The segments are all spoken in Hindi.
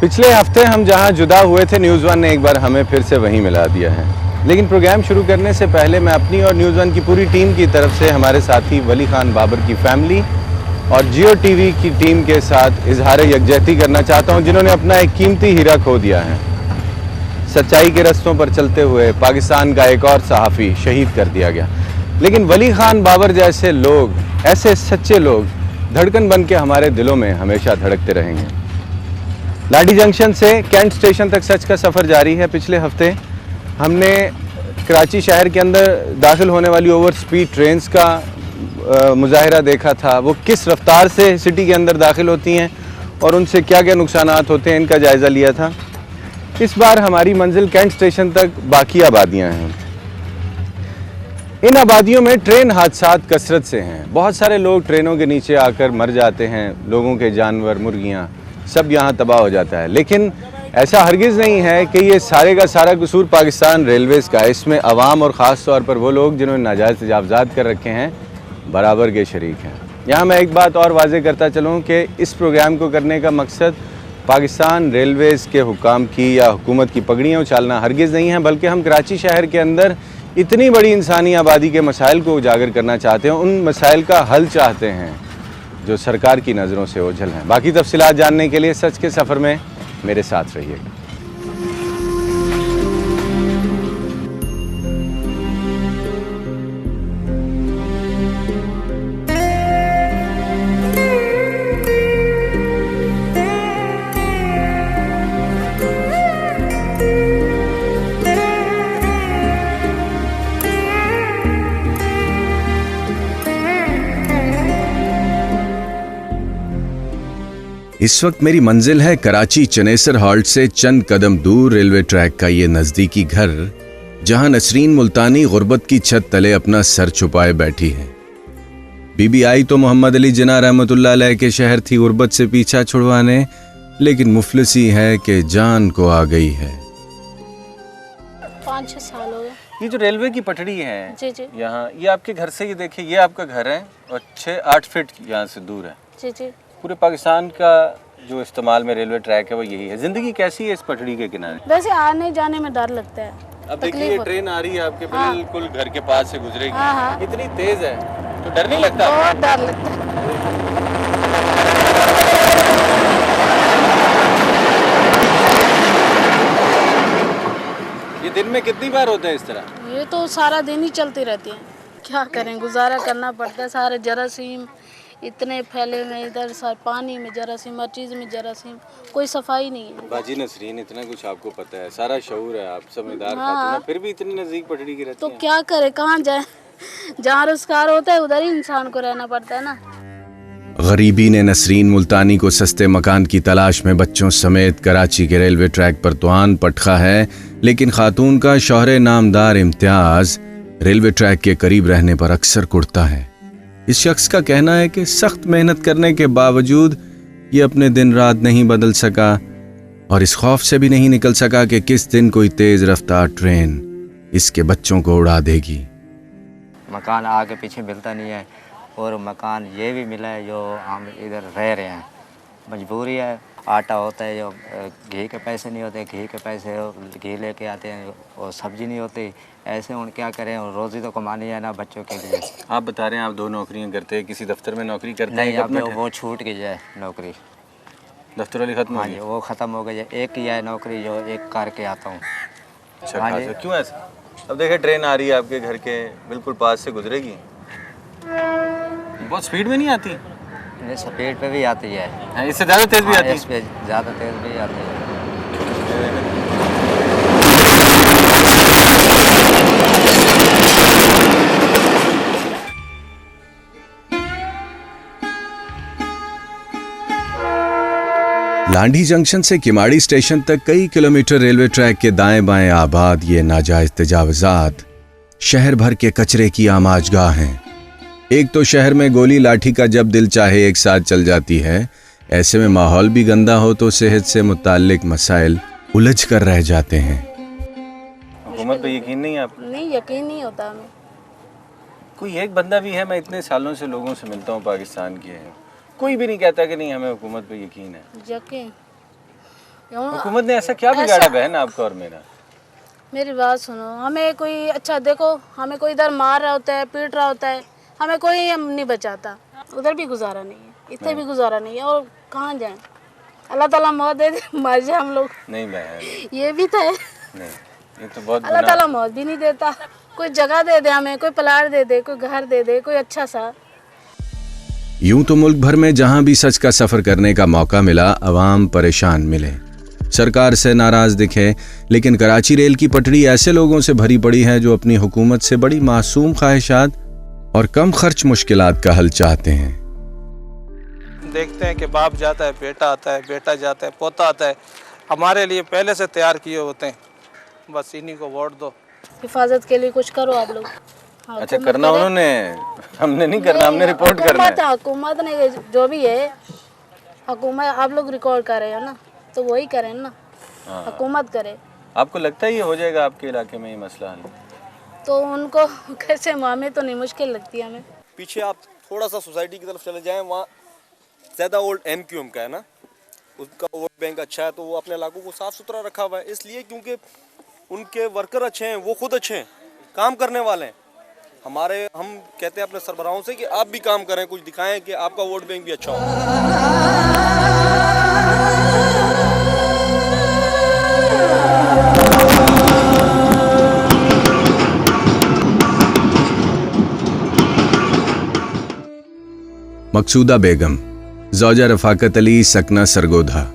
पिछले हफ्ते हम जहां जुदा हुए थे, न्यूज़ वन ने एक बार हमें फिर से वहीं मिला दिया है। लेकिन प्रोग्राम शुरू करने से पहले मैं अपनी और न्यूज़ वन की पूरी टीम की तरफ से हमारे साथी वली खान बाबर की फैमिली और जियो टीवी की टीम के साथ इजहार यकजहती करना चाहता हूं, जिन्होंने अपना एक कीमती हीरा खो दिया है। सच्चाई के रस्तों पर चलते हुए पाकिस्तान का एक और सहाफ़ी शहीद कर दिया गया। लेकिन वली खान बाबर जैसे लोग, ऐसे सच्चे लोग धड़कन बन के हमारे दिलों में हमेशा धड़कते रहेंगे। लाठी जंक्शन से कैंट स्टेशन तक सच का सफ़र जारी है। पिछले हफ्ते हमने कराची शहर के अंदर दाखिल होने वाली ओवर स्पीड ट्रेन्स का मुजाहिरा देखा था। वो किस रफ्तार से सिटी के अंदर दाखिल होती हैं और उनसे क्या क्या नुकसानात होते हैं, इनका जायज़ा लिया था। इस बार हमारी मंजिल कैंट स्टेशन तक बाकी आबादियाँ हैं। इन आबादियों में ट्रेन हादसात कसरत से हैं। बहुत सारे लोग ट्रेनों के नीचे आकर मर जाते हैं। लोगों के जानवर, मुर्गियाँ सब यहाँ तबाह हो जाता है। लेकिन ऐसा हरगिज़ नहीं है कि ये सारे का सारा कसूर पाकिस्तान रेलवेज़ का है। इसमें अवाम और ख़ास तौर पर वो लोग जिन्होंने नाजायज़ तजावज़ात कर रखे हैं बराबर के शरीक हैं। यहाँ मैं एक बात और वाज़ेह करता चलूँ कि इस प्रोग्राम को करने का मकसद पाकिस्तान रेलवेज़ के हुक्काम की या हुकूमत की पगड़ियाँ उछालना हरगिज़ नहीं है, बल्कि हम कराची शहर के अंदर इतनी बड़ी इंसानी आबादी के मसाइल को उजागर करना चाहते हैं, उन मसाइल का हल चाहते हैं जो सरकार की नज़रों से ओझल हैं। बाकी तफसीलात जानने के लिए सच के सफ़र में मेरे साथ रहिएगा। इस वक्त मेरी मंजिल है कराची चनेसर हॉल्ट से चंद कदम दूर रेलवे ट्रैक का ये नज़दीकी घर, जहां नसरीन मुल्तानी गुर्बत की छत तले अपना सर छुपाए बैठी है। बीबी आई तो मोहम्मद अली जिन्ना रहमतुल्लाह अलैह के शहर थी गुर्बत से पीछा छुड़वाने, लेकिन मुफलिसी है कि जान को आ गई है। 5-6 साल हो गए। ये जो रेलवे की पटड़ी है जी जी यहाँ, ये आपके घर से, ये देखिए, ये आपका घर है और 6-8 फीट यहाँ से दूर है। जी जी। पूरे पाकिस्तान का जो इस्तेमाल में रेलवे ट्रैक है वो यही है। जिंदगी कैसी है इस पटड़ी के किनारे? वैसे आने जाने में डर लगता है। अब देखिए ट्रेन आ रही है आपके बिल्कुल घर के पास से गुजरेगी। हाँ। इतनी तेज है तो डर नहीं लगता? बहुत डर लगता है। ये दिन में कितनी बार होता है इस तरह? ये तो सारा दिन ही चलती रहती है। क्या करें, गुजारा करना पड़ता है। सारे जरासीम इतने फैले हुए, इधर पानी में जरासीम, हर चीज़ में जरासीम, कोई सफाई नहीं है। बाजी नसरीन, इतना कुछ आपको पता है, सारा शऊर है, आप समझदार खातून हैं, फिर भी इतनी नज़दीक पटड़ी की रहती तो हैं। क्या करे, कहाँ जाए? जहाँ रोजगार होता है उधर ही इंसान को रहना पड़ता है ना। गरीबी ने नसरीन मुल्तानी को सस्ते मकान की तलाश में बच्चों समेत कराची के रेलवे ट्रैक पर तुआन पटखा है, लेकिन खातून का शौहरे नामदार इम्तियाज रेलवे ट्रैक के करीब रहने पर अक्सर कुड़ता है। इस शख्स का कहना है कि सख्त मेहनत करने के बावजूद ये अपने दिन रात नहीं बदल सका और इस खौफ से भी नहीं निकल सका कि किस दिन कोई तेज रफ्तार ट्रेन इसके बच्चों को उड़ा देगी। मकान आगे पीछे मिलता नहीं है और मकान ये भी मिला है जो हम इधर रह रहे हैं, मजबूरी है। आटा होता है, जो घी के पैसे नहीं होते, घी के पैसे घी लेके आते हैं, और सब्जी नहीं होती। ऐसे उन क्या करें, रोज़ी तो कमानी है ना बच्चों के लिए। आप बता रहे हैं आप 2 नौकरियां करते हैं, किसी दफ्तर में नौकरी करते नहीं, हैं? अब वो छूट गई है नौकरी, दफ्तर वाली खत्म हो हाँ गई? जी, वो ख़त्म हो गई है। एक ही है नौकरी जो एक करके आता हूँ। अच्छा, हाँ खासा। जी। क्यों ऐसा? अब देखिए ट्रेन आ रही है आपके घर के बिल्कुल पास से गुजरेगी, बहुत स्पीड में नहीं आती? ये स्पीड पे भी आती है, इससे ज़्यादा तेज़ भी आती है? इस पे ज़्यादा तेज़ भी आती है। लांढी जंक्शन से किमाड़ी स्टेशन तक कई किलोमीटर रेलवे ट्रैक के दाएं बाएं आबाद ये नाजायज तजावजात शहर भर के कचरे की आमाजगाह हैं। एक तो शहर में गोली लाठी का जब दिल चाहे एक साथ चल जाती है, ऐसे में माहौल भी गंदा हो तो सेहत से मुताल्लिक मसाइल उलझ कर रह जाते हैं। हुकूमत पे यकीन नहीं है आपको? नहीं, यकीन नहीं होता हमें। कोई एक बंदा भी है, मैं इतने सालों से लोगों से मिलता हूँ पाकिस्तान के, कोई भी नहीं कहता कि नहीं हमें हुकूमत पे यकीन है। यकीन हुकूमत ने ऐसा क्या बिगाड़ा बहन आपका और मेरा? मेरी बात सुनो, हमें कोई अच्छा देखो, हमें कोई इधर मार रहा होता है, पीट रहा होता है, हमें कोई हम नहीं बचाता। उधर भी गुजारा नहीं है, इतने भी गुजारा नहीं है, और कहाँ जाएं? अल्लाह ताला मौत दे दे, मर जाए हम लोग। नहीं बहन, ये भी तो है। नहीं, ये तो बहुत अल्लाह ताला मौत भी नहीं देता। कोई जगह दे दे हमें, कोई प्लाट दे दे, कोई घर दे दे, कोई अच्छा सा। यूं तो मुल्क भर में जहां भी सच का सफर करने का मौका मिला, अवाम परेशान मिले, सरकार से नाराज दिखे, लेकिन कराची रेल की पटड़ी ऐसे लोगों से भरी पड़ी है जो अपनी हुकूमत से बड़ी मासूम ख्वाहिशात और कम खर्च मुश्किलात का हल चाहते हैं। देखते हैं कि बाप जाता है, बेटा आता है, बेटा जाता है, पोता आता है, हमारे लिए पहले से तैयार किए होते हैं, बस इन्हीं को वोट दो। हिफाजत के लिए कुछ करो आप लोग। हाँ, अच्छा करना उन्होंने, हमने नहीं करना, हमने रिपोर्ट करना है। हुकूमत ने जो भी है, हुकूमत आप लोग रिकॉर्ड कर रहे हो ना, तो वही करें ना, हुकूमत करे। आपको लगता है ये हो जाएगा आपके इलाके में ये मसला हल? तो उनको कैसे, हमें तो नहीं, मुश्किल लगती है हमें। पीछे आप थोड़ा सा सोसाइटी की तरफ चले जाएं, वहाँ ज़्यादा ओल्ड एमक्यूएम का है ना, उसका वोट बैंक अच्छा है, तो वो अपने इलाकों को साफ़ सुथरा रखा हुआ है, इसलिए क्योंकि उनके वर्कर अच्छे हैं, वो खुद अच्छे हैं, काम करने वाले हैं। हम कहते हैं अपने सरबराहों से कि आप भी काम करें, कुछ दिखाएं कि आपका वोट बैंक भी अच्छा हो। मकसूदा बेगम, ज़ौजा रफ़ाकत अली, सकना सरगोधा,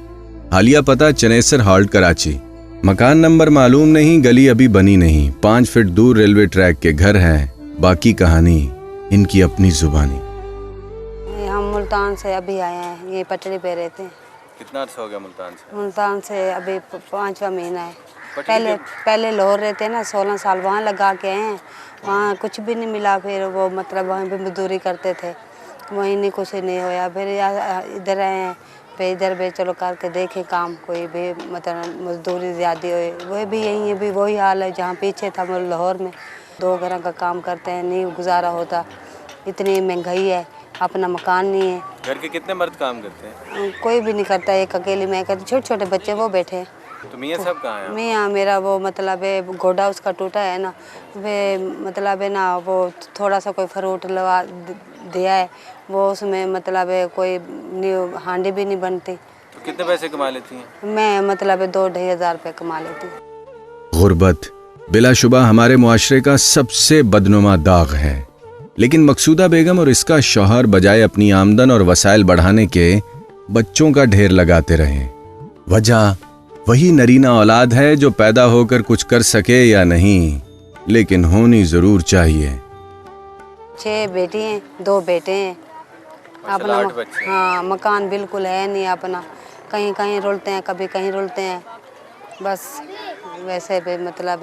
हालिया पता चनेसर हॉल्ट कराची, मकान नंबर मालूम नहीं, गली अभी बनी नहीं, 5 फीट दूर रेलवे ट्रैक के घर हैं, बाकी कहानी इनकी अपनी जुबानी। हम मुल्तान से अभी आए हैं, ये पटड़ी पे रहते हैं। कितना अर्सा हो गया मुल्तान से? मुल्तान से अभी 5वां महीना है। पहले लाहौर रहते ना, 16 साल वहाँ लगा के आए हैं, वहाँ कुछ भी नहीं मिला, फिर वो मतलब वहीं पे मजदूरी करते थे, वहीं नहीं कुछ नहीं होया, फिर इधर आए हैं, फिर इधर भी चलो करके देखे काम, कोई भी मतलब मजदूरी ज़्यादा हुई, वही भी यहीं है, भी वही हाल है जहाँ पीछे था लाहौर में। 2 घरों का काम करते हैं, नहीं गुजारा होता, इतनी महंगाई है, अपना मकान नहीं है। घर के कितने मर्द काम करते हैं? कोई भी नहीं करता, एक अकेली मैं करती, छोटे छोटे बच्चे वो बैठे हैं। तो मियाँ साहब कहाँ हैं? मियाँ मेरा वो मतलब है घोड़ा उसका टूटा है ना, वे मतलब है ना, वो थोड़ा सा कोई फ्रूट लगा दिया है, वो उसमें मतलब है कोई हांडी भी नहीं बनती। तो कितने पैसे कमा लेती हैं? मैं मतलब 2-2.5 हज़ार रुपये कमा लेती हूँ। गुर्बत बिलाशुबा हमारे मुआशरे का सबसे बदनुमा दाग है, लेकिन मकसूदा बेगम और इसका शौहर बजाय अपनी आमदन और वसाइल बढ़ाने के बच्चों का ढेर लगाते रहे। वजह वही नरीना औलाद है जो पैदा होकर कुछ कर सके या नहीं, लेकिन होनी जरूर चाहिए। 6 बेटी हैं, 2 बेटे हैं। अपना हाँ, मकान बिल्कुल है नहीं अपना, कहीं कहीं रुलते हैं, कभी कहीं रुलते हैं, बस वैसे भी मतलब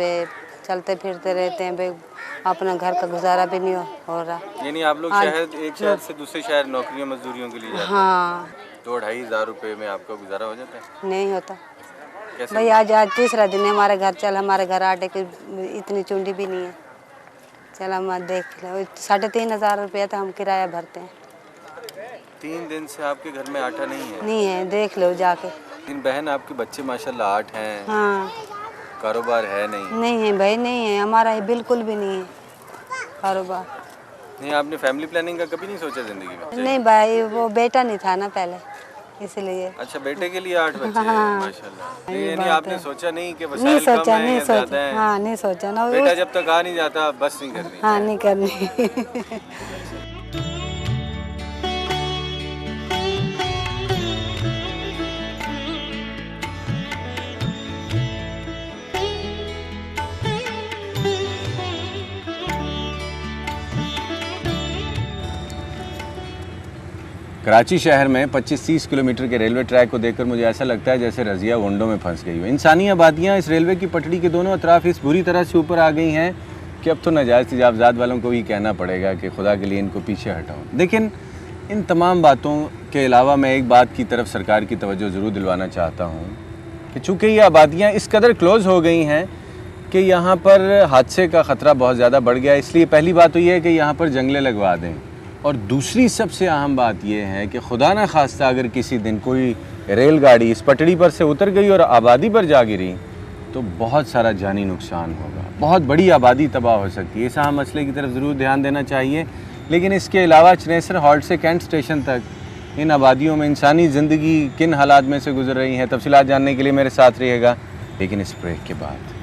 चलते फिरते रहते हैं, अपना घर का गुजारा भी नहीं हो रहा। यानी आप लोग एक शहर से दूसरे शहर नौकरियों मजदूरियों के लिए जाते हैं? हाँ। 2-2.5 हज़ार रुपये में आपका गुजारा हो जाता है? नहीं होता कैसे? भाई, आज तीसरा दिन है हमारे घर, चल हमारे घर आटे की इतनी चुंडी भी नहीं है, चल हम देख लो, 3,500 रुपया तो हम किराया भरते हैं। 3 दिन से आपके घर में आटा नहीं है? नहीं है, देख लो जाके। लेकिन बहन आपके बच्चे माशाल्लाह 8 हैं। हाँ। कारोबार है नहीं? नहीं है भाई, नहीं है, हमारा ही बिल्कुल भी नहीं है कारोबार। नहीं, आपने फैमिली प्लानिंग का कभी नहीं सोचा जिंदगी में? नहीं भाई, वो बेटा नहीं था ना पहले, इसलिए। अच्छा, बेटे के लिए 8 बच्चे हैं, हाँ, माशाल्लाह। यानी आपने सोचा नहीं कि नहीं वसाइल सोचा, कम है नहीं या ज़्यादा सोचा, है? हाँ नहीं सोचा ना, बेटा जब तक आ नहीं जाता बस नहीं करनी। हाँ, नहीं करनी। कराची शहर में 25-30 किलोमीटर के रेलवे ट्रैक को देखकर मुझे ऐसा लगता है जैसे रज़िया वंडों में फंस गई हो। इंसानी आबादियाँ इस रेलवे की पटड़ी के दोनों अतराफ इस बुरी तरह से ऊपर आ गई हैं कि अब तो नाजायज़ तिजावजात वालों को भी कहना पड़ेगा कि खुदा के लिए इनको पीछे हटाओ। लेकिन इन तमाम बातों के अलावा मैं एक बात की तरफ सरकार की तवज्जो ज़रूर दिलवाना चाहता हूँ कि चूँकि ये आबादियाँ इस कदर क्लोज़ हो गई हैं कि यहाँ पर हादसे का ख़तरा बहुत ज़्यादा बढ़ गया है। इसलिए पहली बात तो ये है कि यहाँ पर जंगलें लगवा दें, और दूसरी सबसे अहम बात यह है कि खुदा न खास्ता अगर किसी दिन कोई रेलगाड़ी इस पटड़ी पर से उतर गई और आबादी पर जा गिरी तो बहुत सारा जानी नुकसान होगा, बहुत बड़ी आबादी तबाह हो सकती है। इस अहम मसले की तरफ ज़रूर ध्यान देना चाहिए। लेकिन इसके अलावा चनेसर हॉल्ट से कैंट स्टेशन तक इन आबादियों में इंसानी ज़िंदगी किन हालात में से गुजर रही है, तफसीलात जानने के लिए मेरे साथ रहिएगा, लेकिन इस ब्रेक के बाद।